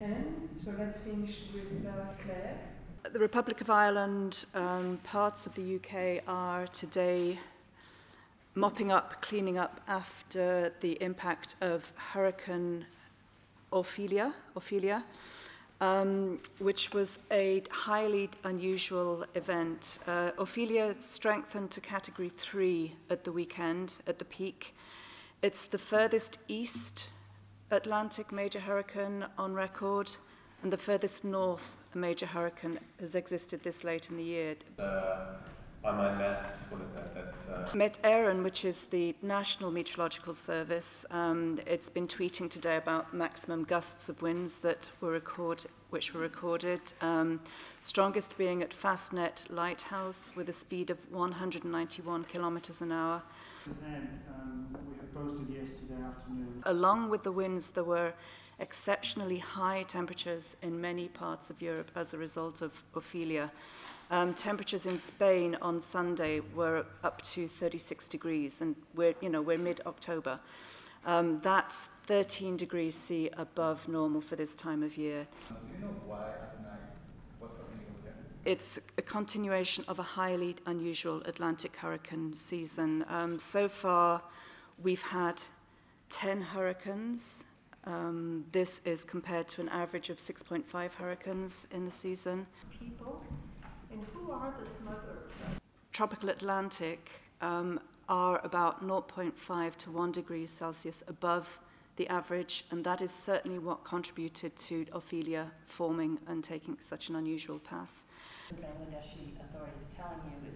And so let's finish with Claire. The Republic of Ireland, parts of the UK are today mopping up, cleaning up after the impact of Hurricane Ophelia, which was a highly unusual event. Ophelia strengthened to Category 3 at the weekend, at the peak. It's the furthest east Atlantic major hurricane on record, and the furthest north a major hurricane has existed this late in the year. By my maths, what is that? That's Met Éireann, which is the National Meteorological Service, it's been tweeting today about maximum gusts of winds which were recorded. Strongest being at Fastnet Lighthouse with a speed of 191 kilometers an hour. We had posted yesterday afternoon. Along with the winds, there were exceptionally high temperatures in many parts of Europe as a result of Ophelia. Temperatures in Spain on Sunday were up to 36 degrees, and we're mid-October. That's 13 degrees C above normal for this time of year. Do you know why at night? What's happening with that? It's a continuation of a highly unusual Atlantic hurricane season. So far, we've had 10 hurricanes. This is compared to an average of 6.5 hurricanes in the season. People, and who are the smugglers? Tropical Atlantic are about 0.5 to 1 degrees Celsius above the average, and that is certainly what contributed to Ophelia forming and taking such an unusual path. The Bangladeshi authorities telling you